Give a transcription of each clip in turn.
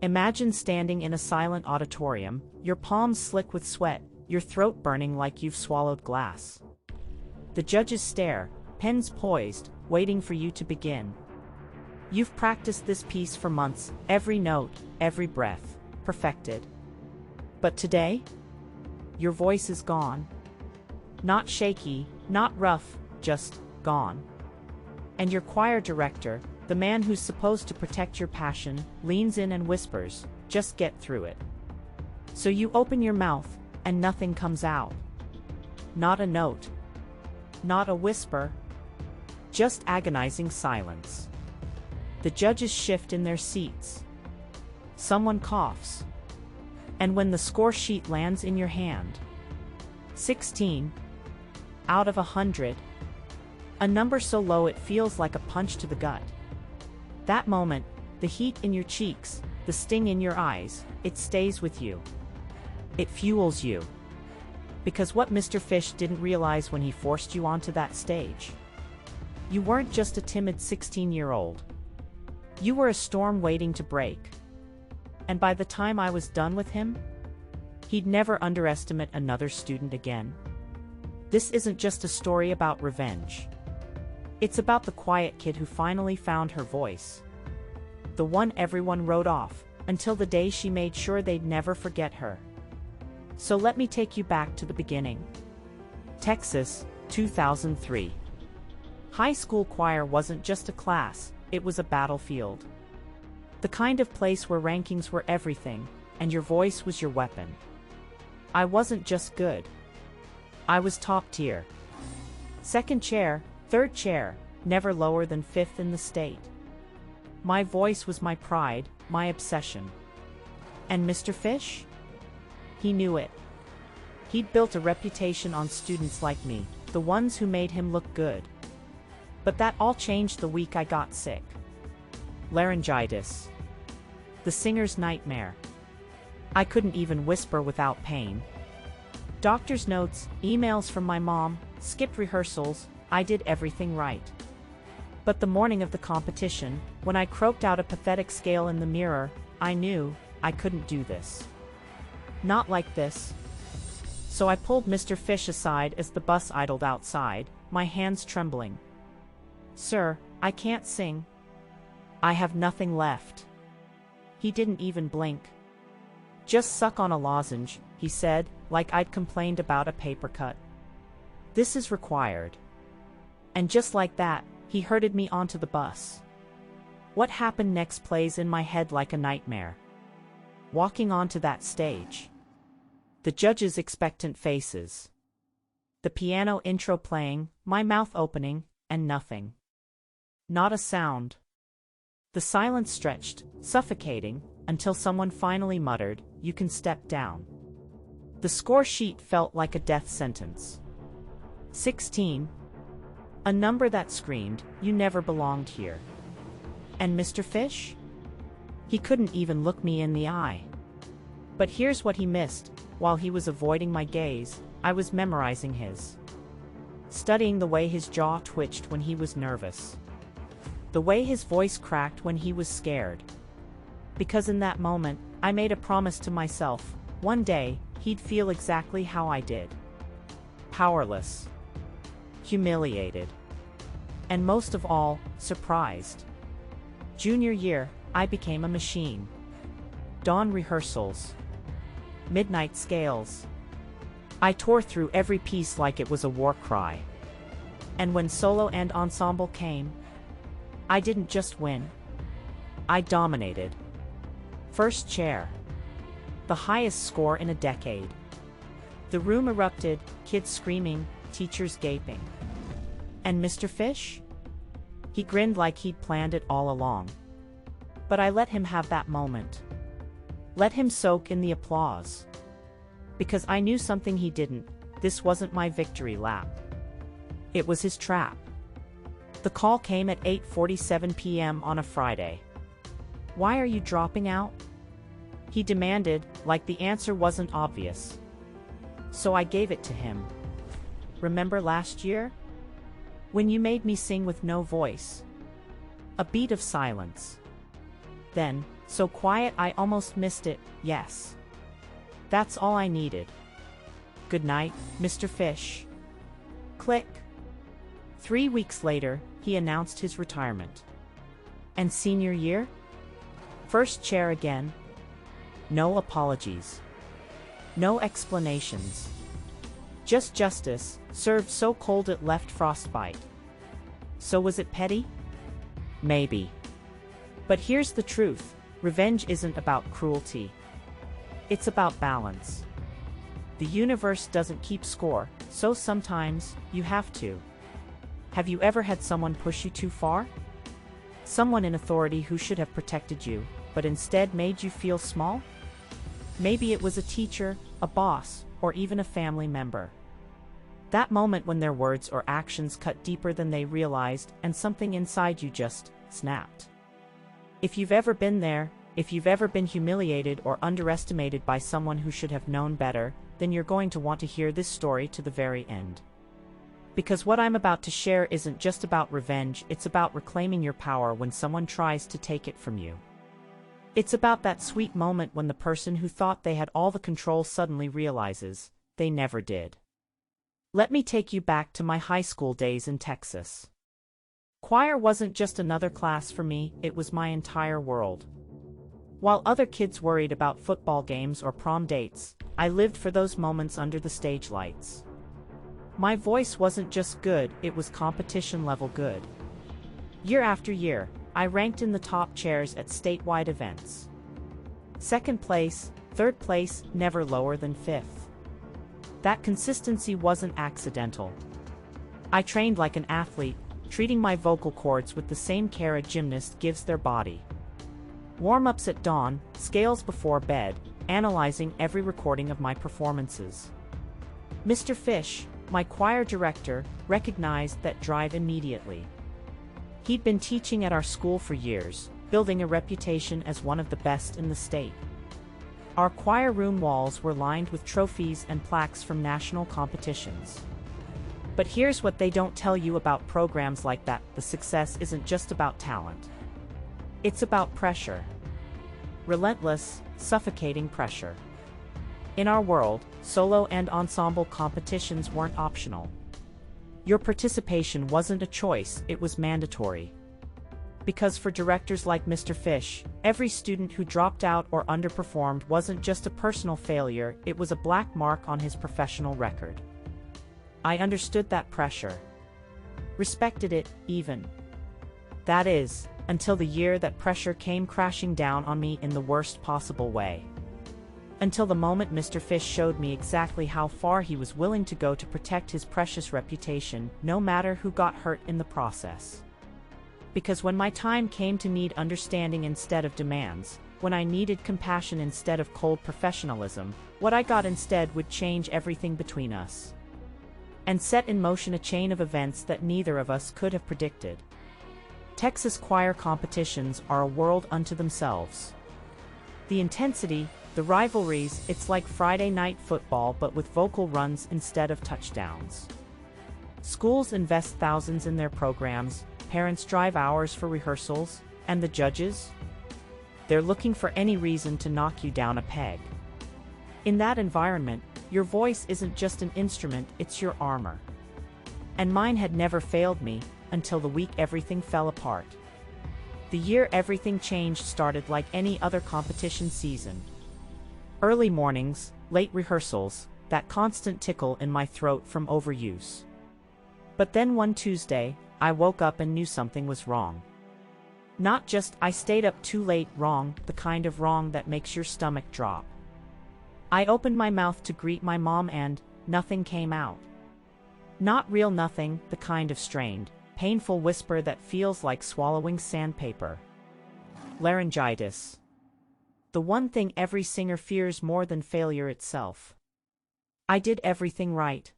Imagine standing in a silent auditorium, your palms slick with sweat, your throat burning like you've swallowed glass. The judges stare, pens poised, waiting for you to begin. You've practiced this piece for months, every note, every breath, perfected. But today, your voice is gone. Not shaky, not rough, just gone. And your choir director, the man who's supposed to protect your passion, leans in and whispers, "Just get through it." So you open your mouth, and nothing comes out. Not a note. Not a whisper. Just agonizing silence. The judges shift in their seats. Someone coughs. And when the score sheet lands in your hand, 16 out of 100, a number so low it feels like a punch to the gut. That moment, the heat in your cheeks, the sting in your eyes, it stays with you. It fuels you. Because what Mr. Fish didn't realize when he forced you onto that stage, you weren't just a timid 16-year-old. You were a storm waiting to break. And by the time I was done with him, he'd never underestimate another student again. This isn't just a story about revenge. It's about the quiet kid who finally found her voice. The one everyone wrote off, until the day she made sure they'd never forget her. So let me take you back to the beginning. Texas, 2003. High school choir wasn't just a class, it was a battlefield. The kind of place where rankings were everything, and your voice was your weapon. I wasn't just good. I was top tier. Second chair, third chair, never lower than fifth in the state. My voice was my pride, my obsession. And Mr. Fish? He knew it. He'd built a reputation on students like me, the ones who made him look good. But that all changed the week I got sick. Laryngitis. The singer's nightmare. I couldn't even whisper without pain. Doctor's notes, emails from my mom, skipped rehearsals, I did everything right. But the morning of the competition, when I croaked out a pathetic scale in the mirror, I knew I couldn't do this. Not like this. So I pulled Mr. Fish aside as the bus idled outside, my hands trembling. "Sir, I can't sing. I have nothing left." He didn't even blink. "Just suck on a lozenge," he said, like I'd complained about a paper cut. "This is required." And just like that, he herded me onto the bus. What happened next plays in my head like a nightmare. Walking onto that stage. The judges' expectant faces. The piano intro playing, my mouth opening, and nothing. Not a sound. The silence stretched, suffocating, until someone finally muttered, "You can step down." The score sheet felt like a death sentence. 16. A number that screamed, "You never belonged here." And Mr. Fish? He couldn't even look me in the eye. But here's what he missed. While he was avoiding my gaze, I was memorizing his. Studying the way his jaw twitched when he was nervous. The way his voice cracked when he was scared. Because in that moment, I made a promise to myself, one day, he'd feel exactly how I did. Powerless. Humiliated. And most of all, surprised. Junior year, I became a machine. Dawn rehearsals. Midnight scales. I tore through every piece like it was a war cry. And when solo and ensemble came, I didn't just win. I dominated. First chair. The highest score in a decade. The room erupted, kids screaming, teachers gaping. And Mr. Fish? He grinned like he'd planned it all along. But I let him have that moment. Let him soak in the applause. Because I knew something he didn't. This wasn't my victory lap. It was his trap. The call came at 8:47 p.m. on a Friday. "Why are you dropping out?" he demanded, like the answer wasn't obvious. So I gave it to him. "Remember last year? When you made me sing with no voice?" A beat of silence. Then, So quiet I almost missed it, yes. That's all I needed. Good night, Mr. Fish. Click. 3 weeks later, he announced his retirement. And senior year? First chair again. No apologies. No explanations. Just justice, served so cold it left frostbite. So was it petty? Maybe. But here's the truth, revenge isn't about cruelty. It's about balance. The universe doesn't keep score, so sometimes, you have to. Have you ever had someone push you too far? Someone in authority who should have protected you, but instead made you feel small? Maybe it was a teacher, a boss, or even a family member. That moment when their words or actions cut deeper than they realized and something inside you just snapped. If you've ever been there, if you've ever been humiliated or underestimated by someone who should have known better, then you're going to want to hear this story to the very end. Because what I'm about to share isn't just about revenge, it's about reclaiming your power when someone tries to take it from you. It's about that sweet moment when the person who thought they had all the control suddenly realizes they never did. Let me take you back to my high school days in Texas. Choir wasn't just another class for me, it was my entire world. While other kids worried about football games or prom dates, I lived for those moments under the stage lights. My voice wasn't just good, it was competition-level good. Year after year, I ranked in the top chairs at statewide events. Second place, third place, never lower than fifth. That consistency wasn't accidental. I trained like an athlete, treating my vocal cords with the same care a gymnast gives their body. Warm-ups at dawn, scales before bed, analyzing every recording of my performances. Mr. Fish, my choir director, recognized that drive immediately. He'd been teaching at our school for years, building a reputation as one of the best in the state. Our choir room walls were lined with trophies and plaques from national competitions. But here's what they don't tell you about programs like that: the success isn't just about talent. It's about pressure. Relentless, suffocating pressure. In our world, solo and ensemble competitions weren't optional. Your participation wasn't a choice, it was mandatory. Because for directors like Mr. Fish, every student who dropped out or underperformed wasn't just a personal failure, it was a black mark on his professional record. I understood that pressure. Respected it, even. That is, until the year that pressure came crashing down on me in the worst possible way. Until the moment Mr. Fish showed me exactly how far he was willing to go to protect his precious reputation, no matter who got hurt in the process. Because when my time came to need understanding instead of demands, when I needed compassion instead of cold professionalism, what I got instead would change everything between us. And set in motion a chain of events that neither of us could have predicted. Texas choir competitions are a world unto themselves. The intensity, the rivalries, it's like Friday night football but with vocal runs instead of touchdowns. Schools invest thousands in their programs, parents drive hours for rehearsals, and the judges? They're looking for any reason to knock you down a peg. In that environment, your voice isn't just an instrument, it's your armor. And mine had never failed me, until the week everything fell apart. The year everything changed started like any other competition season. Early mornings, late rehearsals, that constant tickle in my throat from overuse. But then one Tuesday, I woke up and knew something was wrong. Not just I stayed up too late wrong, the kind of wrong that makes your stomach drop. I opened my mouth to greet my mom and nothing came out. Not real nothing, the kind of strained, painful whisper that feels like swallowing sandpaper. Laryngitis. The one thing every singer fears more than failure itself. I did everything right.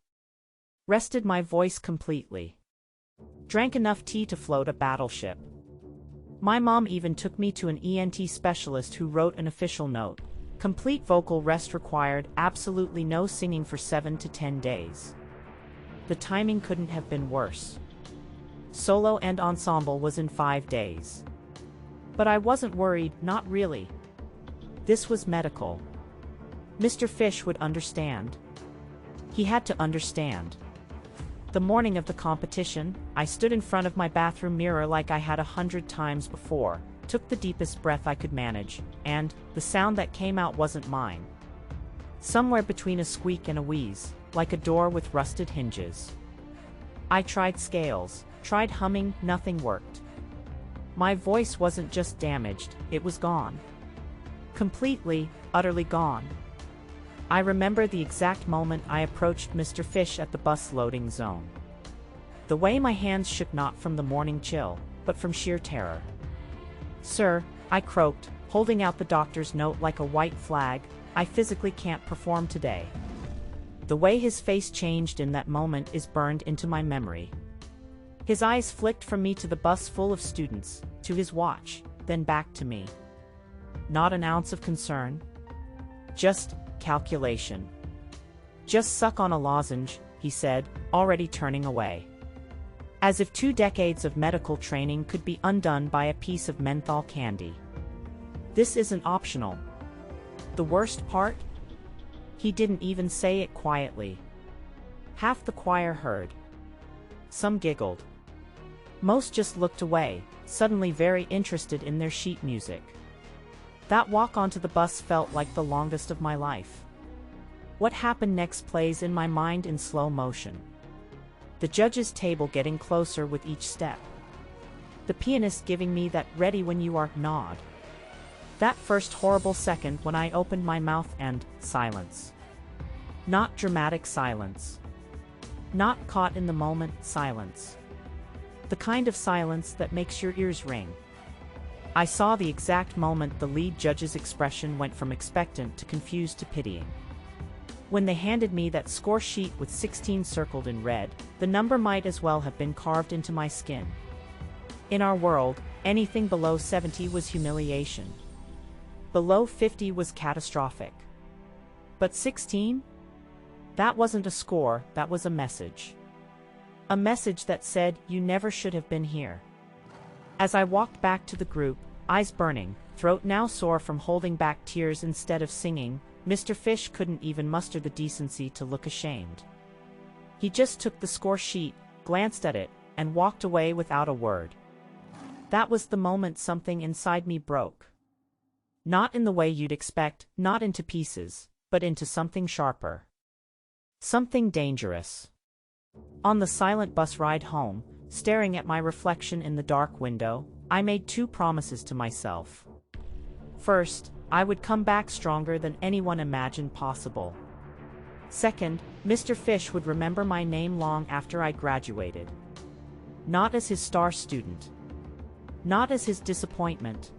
Rested my voice completely. Drank enough tea to float a battleship. My mom even took me to an ENT specialist who wrote an official note. Complete vocal rest required, absolutely no singing for 7 to 10 days. The timing couldn't have been worse. Solo and ensemble was in 5 days. But I wasn't worried, not really. This was medical. Mr. Fish would understand. He had to understand. The morning of the competition, I stood in front of my bathroom mirror like I had 100 times before, took the deepest breath I could manage, and the sound that came out wasn't mine. Somewhere between a squeak and a wheeze, like a door with rusted hinges. I tried scales, tried humming, nothing worked. My voice wasn't just damaged, it was gone. Completely, utterly gone. I remember the exact moment I approached Mr. Fish at the bus loading zone. The way my hands shook not from the morning chill, but from sheer terror. "Sir," I croaked, holding out the doctor's note like a white flag, "I physically can't perform today." The way his face changed in that moment is burned into my memory. His eyes flicked from me to the bus full of students, to his watch, then back to me. Not an ounce of concern. Just calculation. "Just suck on a lozenge," he said, already turning away. As if 2 decades of medical training could be undone by a piece of menthol candy. "This isn't optional." The worst part? He didn't even say it quietly. Half the choir heard. Some giggled. Most just looked away, suddenly very interested in their sheet music. That walk onto the bus felt like the longest of my life. What happened next plays in my mind in slow motion. The judge's table getting closer with each step. The pianist giving me that "ready when you are" nod. That first horrible second when I opened my mouth and silence. Not dramatic silence. Not caught in the moment silence. The kind of silence that makes your ears ring. I saw the exact moment the lead judge's expression went from expectant to confused to pitying. When they handed me that score sheet with 16 circled in red, the number might as well have been carved into my skin. In our world, anything below 70 was humiliation. Below 50 was catastrophic. But 16? That wasn't a score, that was a message. A message that said, "You never should have been here." As I walked back to the group, eyes burning, throat now sore from holding back tears instead of singing, Mr. Fish couldn't even muster the decency to look ashamed. He just took the score sheet, glanced at it, and walked away without a word. That was the moment something inside me broke. Not in the way you'd expect, not into pieces, but into something sharper. Something dangerous. On the silent bus ride home, staring at my reflection in the dark window, I made 2 promises to myself. First, I would come back stronger than anyone imagined possible. Second, Mr. Fish would remember my name long after I graduated. Not as his star student. Not as his disappointment.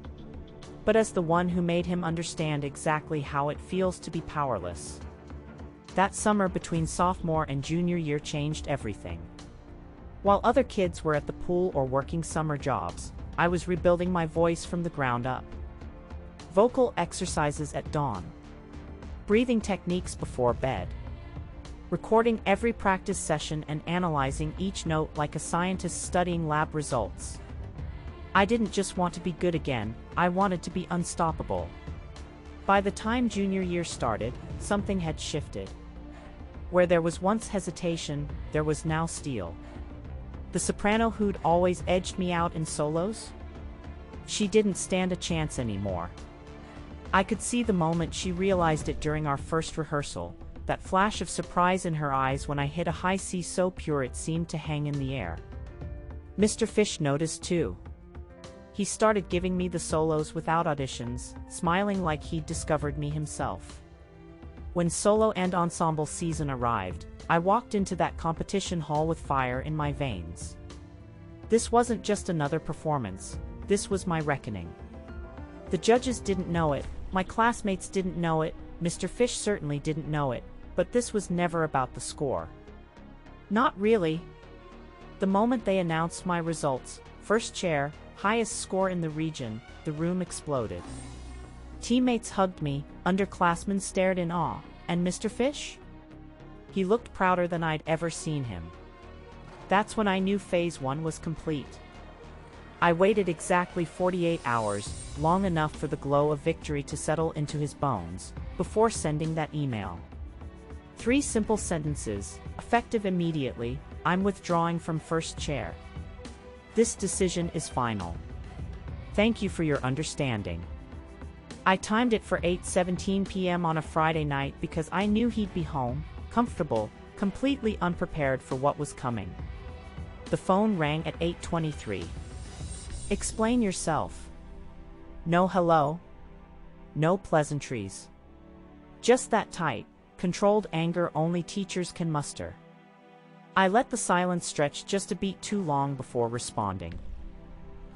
But as the one who made him understand exactly how it feels to be powerless. That summer between sophomore and junior year changed everything. While other kids were at the pool or working summer jobs, I was rebuilding my voice from the ground up. Vocal exercises at dawn. Breathing techniques before bed. Recording every practice session and analyzing each note like a scientist studying lab results. I didn't just want to be good again, I wanted to be unstoppable. By the time junior year started, something had shifted. Where there was once hesitation, there was now steel. The soprano who'd always edged me out in solos? She didn't stand a chance anymore. I could see the moment she realized it during our first rehearsal, that flash of surprise in her eyes when I hit a high C so pure it seemed to hang in the air. Mr. Fish noticed too. He started giving me the solos without auditions, smiling like he'd discovered me himself. When solo and ensemble season arrived, I walked into that competition hall with fire in my veins. This wasn't just another performance, this was my reckoning. The judges didn't know it, my classmates didn't know it, Mr. Fish certainly didn't know it, but this was never about the score. Not really. The moment they announced my results, first chair, highest score in the region, the room exploded. Teammates hugged me, underclassmen stared in awe, and Mr. Fish? He looked prouder than I'd ever seen him. That's when I knew Phase 1 was complete. I waited exactly 48 hours, long enough for the glow of victory to settle into his bones, before sending that email. 3 simple sentences, effective immediately: I'm withdrawing from first chair. This decision is final. Thank you for your understanding. I timed it for 8:17 p.m. on a Friday night because I knew he'd be home, comfortable, completely unprepared for what was coming. The phone rang at 8:23. Explain yourself. No hello. No pleasantries. Just that tight, controlled anger only teachers can muster. I let the silence stretch just a beat too long before responding.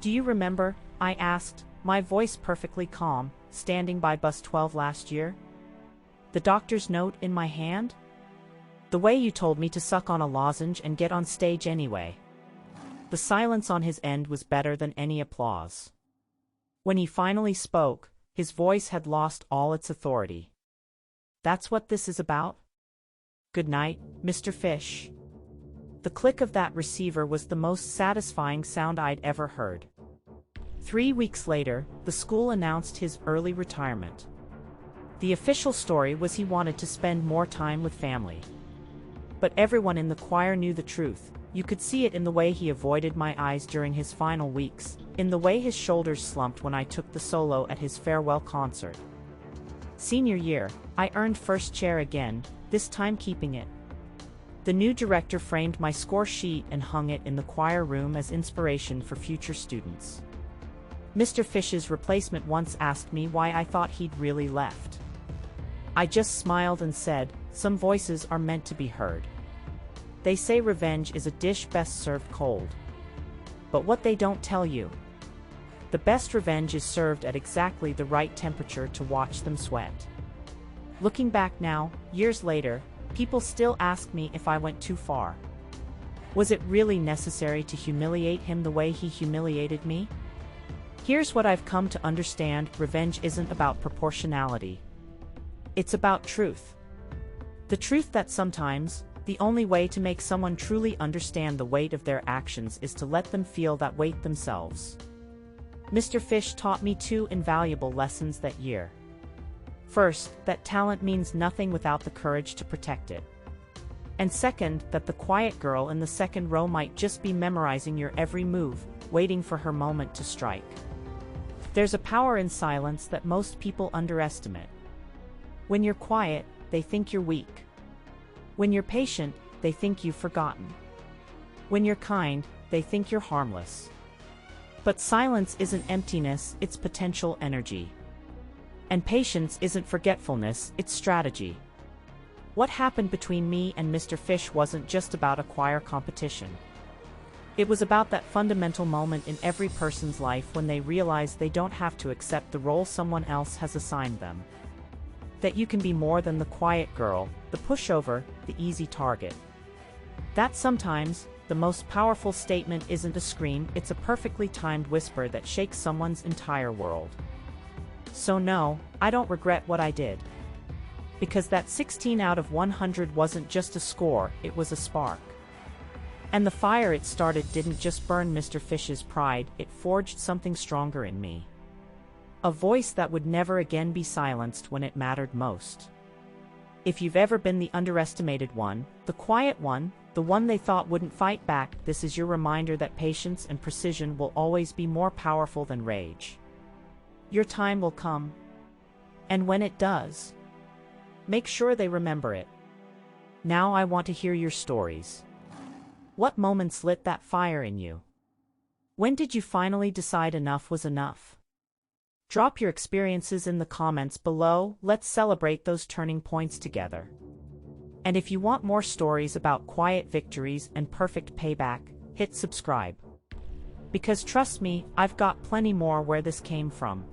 Do you remember, I asked, my voice perfectly calm, standing by bus 12 last year? The doctor's note in my hand? The way you told me to suck on a lozenge and get on stage anyway. The silence on his end was better than any applause. When he finally spoke, his voice had lost all its authority. That's what this is about? Good night, Mr. Fish. The click of that receiver was the most satisfying sound I'd ever heard. 3 weeks later, the school announced his early retirement. The official story was he wanted to spend more time with family. But everyone in the choir knew the truth. You could see it in the way he avoided my eyes during his final weeks, in the way his shoulders slumped when I took the solo at his farewell concert. Senior year, I earned first chair again, this time keeping it. The new director framed my score sheet and hung it in the choir room as inspiration for future students. Mr. Fish's replacement once asked me why I thought he'd really left. I just smiled and said, some voices are meant to be heard. They say revenge is a dish best served cold. But what they don't tell you. The best revenge is served at exactly the right temperature to watch them sweat. Looking back now, years later, people still ask me if I went too far. Was it really necessary to humiliate him the way he humiliated me? Here's what I've come to understand: revenge isn't about proportionality. It's about truth. The truth that sometimes, the only way to make someone truly understand the weight of their actions is to let them feel that weight themselves. Mr. Fish taught me 2 invaluable lessons that year. First, that talent means nothing without the courage to protect it. And second, that the quiet girl in the second row might just be memorizing your every move, waiting for her moment to strike. There's a power in silence that most people underestimate. When you're quiet, they think you're weak. When you're patient, they think you've forgotten. When you're kind, they think you're harmless. But silence isn't emptiness, it's potential energy. And patience isn't forgetfulness, it's strategy. What happened between me and Mr. Fish wasn't just about a choir competition. It was about that fundamental moment in every person's life when they realize they don't have to accept the role someone else has assigned them. That you can be more than the quiet girl, the pushover, the easy target. That sometimes, the most powerful statement isn't a scream, it's a perfectly timed whisper that shakes someone's entire world. So no, I don't regret what I did. Because that 16 out of 100 wasn't just a score, it was a spark. And the fire it started didn't just burn Mr. Fish's pride, it forged something stronger in me. A voice that would never again be silenced when it mattered most. If you've ever been the underestimated one, the quiet one, the one they thought wouldn't fight back, this is your reminder that patience and precision will always be more powerful than rage. Your time will come. And when it does, make sure they remember it. Now I want to hear your stories. What moments lit that fire in you? When did you finally decide enough was enough? Drop your experiences in the comments below, let's celebrate those turning points together. And if you want more stories about quiet victories and perfect payback, hit subscribe. Because trust me, I've got plenty more where this came from.